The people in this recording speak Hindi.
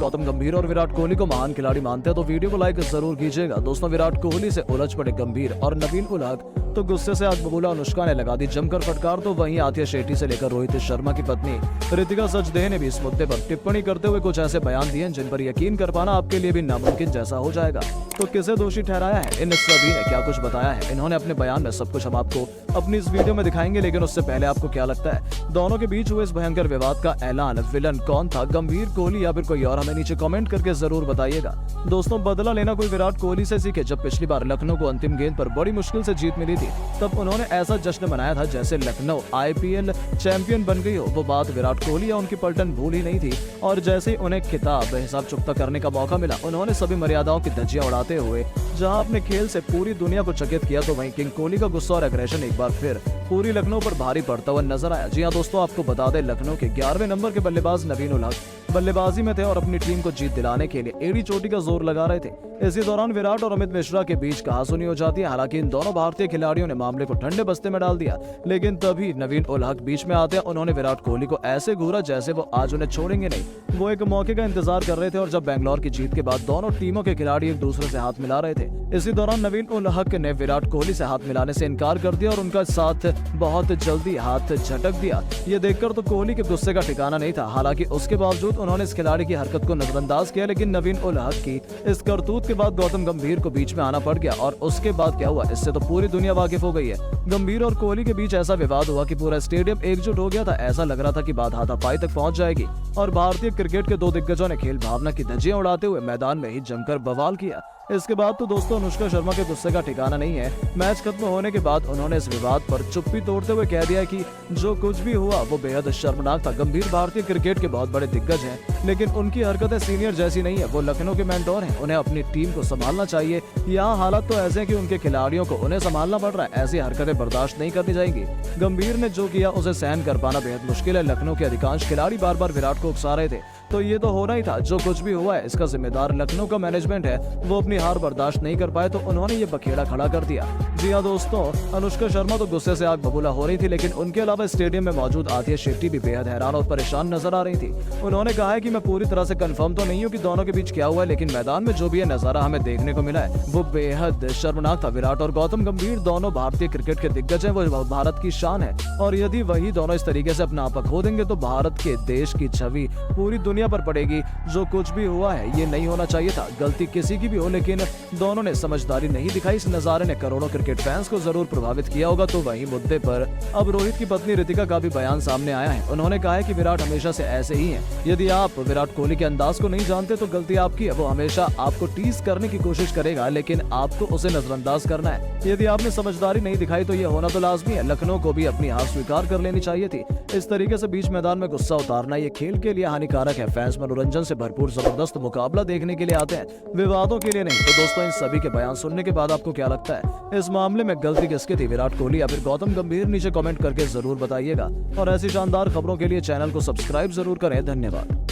गौतम गंभीर और विराट कोहली को महान खिलाड़ी मानते हैं तो वीडियो को लाइक जरूर कीजिएगा। दोस्तों, विराट कोहली से उलझ पड़े गंभीर और नवीन उल हक तो गुस्से से आग बबूला अनुष्का ने लगा दी जमकर फटकार। तो वहीं आतिया शेट्टी से लेकर रोहित शर्मा की पत्नी रितिका सचदेह ने भी इस मुद्दे पर टिप्पणी करते हुए कुछ ऐसे बयान दिए जिन पर यकीन कर पाना आपके लिए भी नामुमकिन जैसा हो जाएगा। तो किसे दोषी ठहराया है, इन सभी ने क्या कुछ बताया है, इन्होंने अपने बयान में सब कुछ हम आपको अपनी इस वीडियो में दिखाएंगे। लेकिन उससे पहले आपको क्या लगता है दोनों के बीच हुए इस भयंकर विवाद का ऐलान विलन कौन था, गंभीर, कोहली या फिर कोई और? हमें नीचे कमेंट करके जरूर बताइएगा। दोस्तों, बदला लेना कोई विराट कोहली से सीखे। जब पिछली बार लखनऊ को अंतिम गेंद पर बड़ी मुश्किल से जीत मिली थी तब उन्होंने ऐसा जश्न मनाया था जैसे लखनऊ IPL चैंपियन बन गई हो। वो बात विराट कोहली या उनकी पलटन भूल ही नहीं थी और जैसे ही उन्हें खिताब हिसाब चुकता करने का मौका मिला उन्होंने सभी मर्यादाओं की धज्जियां उड़ाते हुए जहां अपने खेल से पूरी दुनिया को चकित किया तो वहीं किंग कोहली का गुस्सा और एग्रेशन एक बार फिर पूरी लखनऊ पर भारी पड़ता हुआ नजर आया। जी हां दोस्तों, आपको बता दें लखनऊ के 11वें नंबर के बल्लेबाज नवीन उल हक बल्लेबाजी में थे और अपनी टीम को जीत दिलाने के लिए एड़ी चोटी का जोर लगा रहे थे। इसी दौरान विराट और अमित मिश्रा के बीच कहासुनी हो जाती है। हालांकि इन दोनों भारतीय खिलाड़ियों ने मामले को ठंडे बस्ते में डाल दिया, लेकिन तभी नवीन उल हक बीच में आते हैं। उन्होंने विराट कोहली को ऐसे घूरा जैसे वो आज उन्हें छोड़ेंगे नहीं। वो एक मौके का इंतजार कर रहे थे और जब बेंगलोर की जीत के बाद दोनों टीमों के खिलाड़ी एक दूसरे से हाथ मिला रहे थे। इसी दौरान नवीन उल हक ने विराट कोहली से हाथ मिलाने से इनकार कर दिया और उनका साथ बहुत जल्दी हाथ झटक दिया। ये देखकर तो कोहली के गुस्से का ठिकाना नहीं था। हालांकि उसके बावजूद उन्होंने इस खिलाड़ी की हरकत को नजरअंदाज किया, लेकिन नवीन उल हक की इस करतूत के बाद गौतम गंभीर को बीच में आना पड़ गया। और उसके बाद क्या हुआ इससे तो पूरी दुनिया वाकिफ हो गई है। गंभीर और कोहली के बीच ऐसा विवाद हुआ कि पूरा स्टेडियम एकजुट हो गया था। ऐसा लग रहा था कि बात हाथापाई तक पहुंच जाएगी और भारतीय क्रिकेट के दो दिग्गजों ने खेल भावना की धज्जियां उड़ाते हुए मैदान में ही जमकर बवाल किया। इसके बाद तो दोस्तों अनुष्का शर्मा के गुस्से का ठिकाना नहीं है। मैच खत्म होने के बाद उन्होंने इस विवाद पर चुप्पी तोड़ते हुए कह दिया कि जो कुछ भी हुआ वो बेहद शर्मनाक था। गंभीर भारतीय क्रिकेट के बहुत बड़े दिग्गज हैं, लेकिन उनकी हरकतें सीनियर जैसी नहीं है। वो लखनऊ के मेंटोर हैं, उन्हें अपनी टीम को संभालना चाहिए। यहाँ हालात तो ऐसे हैं कि उनके खिलाड़ियों को उन्हें संभालना पड़ रहा है। ऐसी हरकतें बर्दाश्त नहीं करनी जाएंगी। गंभीर ने जो किया उसे सहन कर पाना बेहद मुश्किल है। लखनऊ के अधिकांश खिलाड़ी बार बार विराट को उकसा रहे थे, तो ये तो होना ही था। जो कुछ भी हुआ है इसका जिम्मेदार लखनऊ का मैनेजमेंट है। वो अपनी हार बर्दाश्त नहीं कर पाए तो उन्होंने ये बखेड़ा खड़ा कर दिया। जी हाँ दोस्तों, अनुष्का शर्मा तो गुस्से से आग बबूला हो रही थी, लेकिन उनके अलावा स्टेडियम में मौजूद आतिया शेट्टी भी बेहद हैरान और परेशान नजर आ रही थी। उन्होंने कहा है कि मैं पूरी तरह से कंफर्म तो नहीं हूँ कि दोनों के बीच क्या हुआ है, लेकिन मैदान में जो भी ये नजारा हमें देखने को मिला है वो बेहद शर्मनाक था। विराट और गौतम गंभीर दोनों भारतीय क्रिकेट के दिग्गज हैं, वो भारत की शान है और यदि वही दोनों इस तरीके से अपना आपा खो देंगे तो भारत के देश की छवि पूरी दुनिया पर पड़ेगी। जो कुछ भी हुआ है ये नहीं होना चाहिए था। गलती किसी की भी हो, लेकिन दोनों ने समझदारी नहीं दिखाई। इस नजारे ने करोड़ों क्रिकेट फैंस को जरूर प्रभावित किया होगा। तो वही मुद्दे पर अब रोहित की पत्नी रितिका का भी बयान सामने आया है। उन्होंने कहा है कि विराट हमेशा से ऐसे ही हैं। यदि आप विराट कोहली के अंदाज को नहीं जानते तो गलती आपकी है। वो हमेशा आपको टीज करने की कोशिश करेगा, लेकिन आपको उसे नजरअंदाज करना है। यदि आपने समझदारी नहीं दिखाई तो ये होना तो लाजमी है। लखनऊ को भी अपनी हार स्वीकार कर लेनी चाहिए थी। इस तरीके से बीच मैदान में गुस्सा उतारना ये खेल के लिए हानिकारक है। फैंस मनोरंजन से भरपूर जबरदस्त मुकाबला देखने के लिए आते हैं, विवादों के लिए नहीं। तो दोस्तों, इन सभी के बयान सुनने के बाद आपको क्या लगता है इस मामले में गलती किसकी थी, विराट कोहली या फिर गौतम गंभीर? नीचे कमेंट करके जरूर बताइएगा और ऐसी शानदार खबरों के लिए चैनल को सब्सक्राइब जरूर करें। धन्यवाद।